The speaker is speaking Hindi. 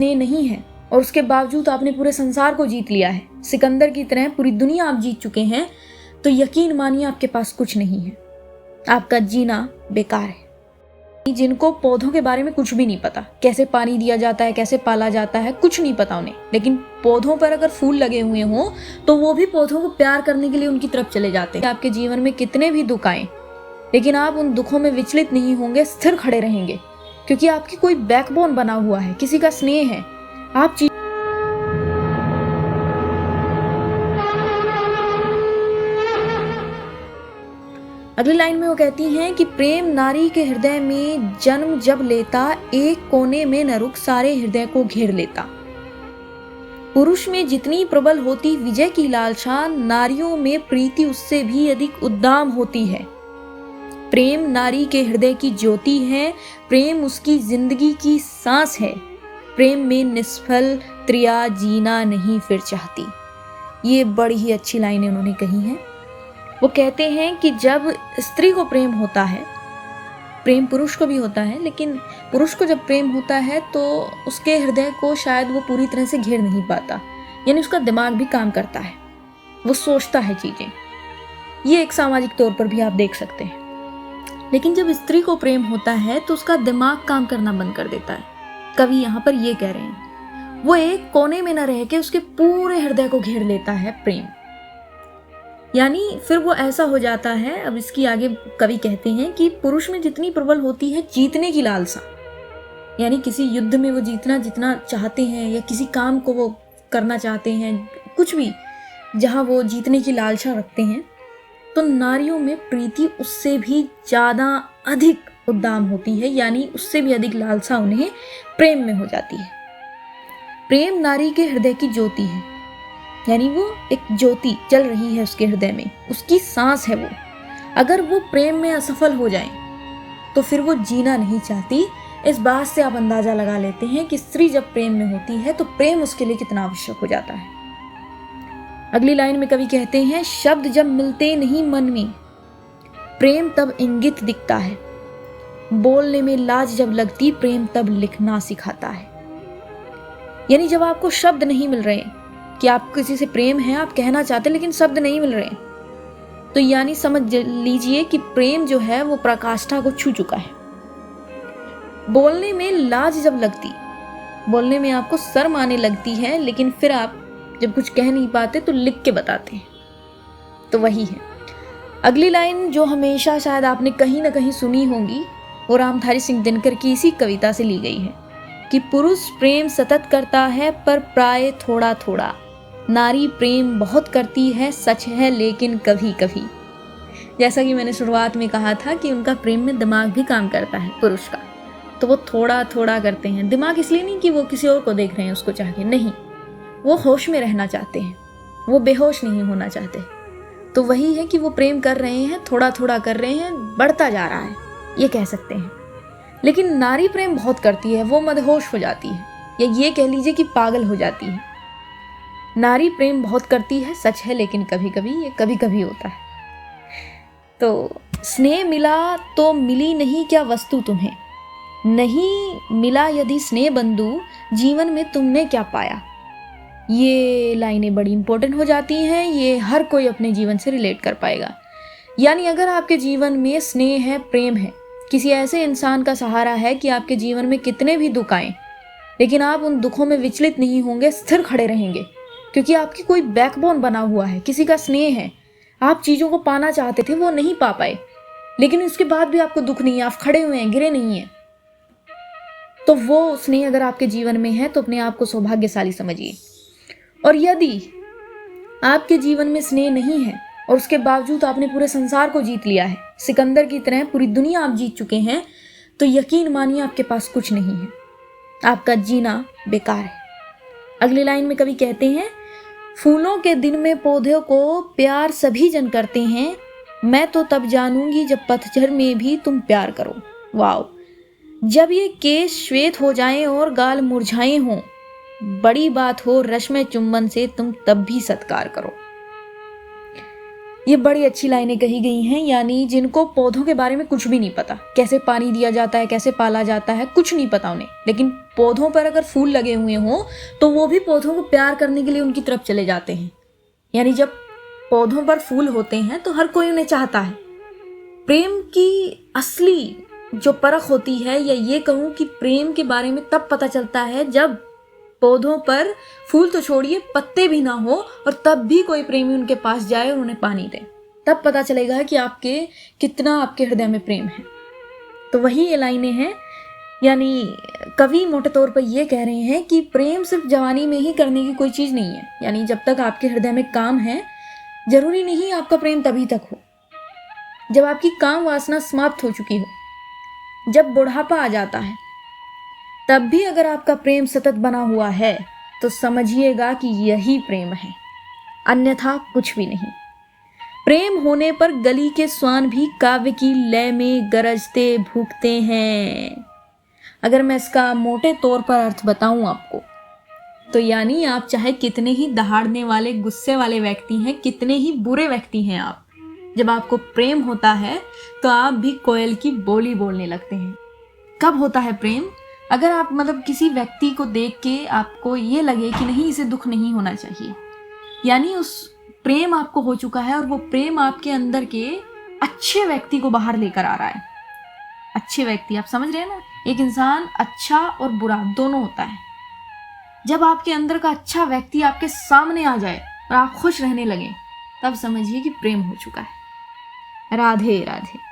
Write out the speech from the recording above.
ने नहीं है और उसके बावजूद आपने पूरे संसार को जीत लिया है, सिकंदर की तरह पूरी दुनिया आप जीत चुके हैं, तो यकीन मानिए आपके पास कुछ नहीं है, आपका जीना बेकार है। जिनको पौधों के बारे में कुछ भी नहीं पता, कैसे पानी दिया जाता है, कैसे पाला जाता है, कुछ नहीं पता उन्हें, लेकिन पौधों पर अगर फूल लगे हुए हों तो वो भी पौधों को प्यार करने के लिए उनकी तरफ चले जाते हैं। आपके जीवन में कितने भी दुख आए, लेकिन आप उन दुखों में विचलित नहीं होंगे, स्थिर खड़े रहेंगे, क्योंकि आपकी कोई बैकबोन बना हुआ है, किसी का स्नेह है। आप अगली लाइन में वो कहती हैं कि प्रेम नारी के हृदय में जन्म जब लेता, एक कोने में न रुक सारे हृदय को घेर लेता। पुरुष में जितनी प्रबल होती विजय की लालसा, नारियों में प्रीति उससे भी अधिक उद्दाम होती है। प्रेम नारी के हृदय की ज्योति है, प्रेम उसकी जिंदगी की सांस है, प्रेम में निष्फल त्रिया जीना नहीं फिर चाहती। ये बड़ी ही अच्छी लाइनें उन्होंने कही हैं। वो कहते हैं कि जब स्त्री को प्रेम होता है, प्रेम पुरुष को भी होता है, लेकिन पुरुष को जब प्रेम होता है तो उसके हृदय को शायद वो पूरी तरह से घेर नहीं पाता, यानी उसका दिमाग भी काम करता है, वो सोचता है चीजें। ये एक सामाजिक तौर पर भी आप देख सकते हैं। लेकिन जब स्त्री को प्रेम होता है तो उसका दिमाग काम करना बंद कर देता है। कवि यहाँ पर ये कह रहे हैं, वो एक कोने में न रह के उसके पूरे हृदय को घेर लेता है प्रेम, यानी फिर वो ऐसा हो जाता है। अब इसकी आगे कवि कहते हैं कि पुरुष में जितनी प्रबल होती है जीतने की लालसा, यानी किसी युद्ध में वो जीतना जितना चाहते हैं, या किसी काम को वो करना चाहते हैं, कुछ भी जहाँ वो जीतने की लालसा रखते हैं, तो नारियों में प्रीति उससे भी ज़्यादा अधिक उद्दाम होती है, यानी उससे भी अधिक लालसा उन्हें प्रेम में हो जाती है। प्रेम नारी के हृदय की ज्योति है, यानी वो एक ज्योति चल रही है उसके हृदय में, उसकी सांस है वो। अगर वो प्रेम में असफल हो जाए तो फिर वो जीना नहीं चाहती। इस बात से आप अंदाजा लगा लेते हैं कि स्त्री जब प्रेम में होती है तो प्रेम उसके लिए कितना आवश्यक हो जाता है। अगली लाइन में कवि कहते हैं, शब्द जब मिलते नहीं मन में, प्रेम तब इंगित दिखता है, बोलने में लाज जब लगती, प्रेम तब लिखना सिखाता है। यानी जब आपको शब्द नहीं मिल रहे कि आप किसी से प्रेम है, आप कहना चाहते लेकिन शब्द नहीं मिल रहे, तो यानी समझ लीजिए कि प्रेम जो है वो पराकाष्ठा को छू चुका है। बोलने में लाज जब लगती, बोलने में आपको शर्म आने लगती है, लेकिन फिर आप जब कुछ कह नहीं पाते तो लिख के बताते हैं, तो वही है। अगली लाइन जो हमेशा शायद आपने कहीं ना कहीं सुनी होगी, वो रामधारी सिंह दिनकर की इसी कविता से ली गई है कि पुरुष प्रेम सतत करता है पर प्राय थोड़ा थोड़ा, नारी प्रेम बहुत करती है सच है लेकिन कभी कभी। जैसा कि मैंने शुरुआत में कहा था कि उनका प्रेम में दिमाग भी काम करता है पुरुष का, तो वो थोड़ा थोड़ा करते हैं। दिमाग इसलिए नहीं कि वो किसी और को देख रहे हैं उसको चाह के, नहीं, वो होश में रहना चाहते हैं, वो बेहोश नहीं होना चाहते। तो वही है कि वो प्रेम कर रहे हैं, थोड़ा थोड़ा कर रहे हैं, बढ़ता जा रहा है, ये कह सकते हैं। लेकिन नारी प्रेम बहुत करती है, वो मदहोश हो जाती है, या ये कह लीजिए कि पागल हो जाती है। नारी प्रेम बहुत करती है सच है लेकिन कभी कभी, ये कभी कभी होता है। तो स्नेह मिला तो मिली नहीं क्या वस्तु तुम्हें, नहीं मिला यदि स्नेह बंधु, जीवन में तुमने क्या पाया। ये लाइनें बड़ी इंपॉर्टेंट हो जाती हैं, ये हर कोई अपने जीवन से रिलेट कर पाएगा। यानी अगर आपके जीवन में स्नेह है, प्रेम है, किसी ऐसे इंसान का सहारा है कि आपके जीवन में कितने भी दुख आए, लेकिन आप उन दुखों में विचलित नहीं होंगे, स्थिर खड़े रहेंगे, क्योंकि आपकी कोई बैकबोन बना हुआ है, किसी का स्नेह है। आप चीज़ों को पाना चाहते थे, वो नहीं पा पाए, लेकिन उसके बाद भी आपको दुख नहीं है, आप खड़े हुए हैं, गिरे नहीं हैं। तो वो स्नेह अगर आपके जीवन में है तो अपने आप को सौभाग्यशाली समझिए। और यदि आपके जीवन में स्नेह नहीं है और उसके बावजूद आपने पूरे संसार को जीत लिया है, सिकंदर की तरह पूरी दुनिया आप जीत चुके हैं, तो यकीन मानिए आपके पास कुछ नहीं है, आपका जीना बेकार है। अगली लाइन में कवि कहते हैं, फूलों के दिन में पौधों को प्यार सभी जन करते हैं, मैं तो तब जानूंगी जब पतझड़ में भी तुम प्यार करो। वाओ, जब ये केश श्वेत हो जाएं और गाल मुरझाए हों, बड़ी बात हो रश्म चुंबन से तुम तब भी सत्कार करो। ये बड़ी अच्छी लाइनें कही गई हैं, यानी जिनको पौधों के बारे में कुछ भी नहीं पता, कैसे पानी दिया जाता है, कैसे पाला जाता है, कुछ नहीं पता उन्हें, लेकिन पौधों पर अगर फूल लगे हुए हों तो वो भी पौधों को प्यार करने के लिए उनकी तरफ चले जाते हैं। यानी जब पौधों पर फूल होते हैं तो हर कोई उन्हें चाहता है। प्रेम की असली जो परख होती है, या ये कहूँ कि प्रेम के बारे में तब पता चलता है जब पौधों पर फूल तो छोड़िए पत्ते भी ना हो और तब भी कोई प्रेमी उनके पास जाए और उन्हें पानी दे, तब पता चलेगा कि कितना आपके हृदय में प्रेम है। तो वही ये लाइनें हैं, यानी कवि मोटे तौर पर ये कह रहे हैं कि प्रेम सिर्फ जवानी में ही करने की कोई चीज़ नहीं है। यानी जब तक आपके हृदय में काम है, जरूरी नहीं आपका प्रेम तभी तक हो। जब आपकी काम वासना समाप्त हो चुकी हो, जब बुढ़ापा आ जाता है, तब भी अगर आपका प्रेम सतत बना हुआ है तो समझिएगा कि यही प्रेम है, अन्यथा कुछ भी नहीं। प्रेम होने पर गली के स्वान भी काव्य की लय में गरजते भूखते हैं। अगर मैं इसका मोटे तौर पर अर्थ बताऊं आपको, तो यानी आप चाहे कितने ही दहाड़ने वाले गुस्से वाले व्यक्ति हैं, कितने ही बुरे व्यक्ति हैं आप, जब आपको प्रेम होता है तो आप भी कोयल की बोली बोलने लगते हैं। कब होता है प्रेम? अगर आप किसी व्यक्ति को देख के आपको ये लगे कि नहीं, इसे दुख नहीं होना चाहिए, यानी उस प्रेम आपको हो चुका है और वो प्रेम आपके अंदर के अच्छे व्यक्ति को बाहर लेकर आ रहा है। अच्छे व्यक्ति, आप समझ रहे हैं ना, एक इंसान अच्छा और बुरा दोनों होता है। जब आपके अंदर का अच्छा व्यक्ति आपके सामने आ जाए और आप खुश रहने लगे, तब समझिए कि प्रेम हो चुका है। राधे राधे।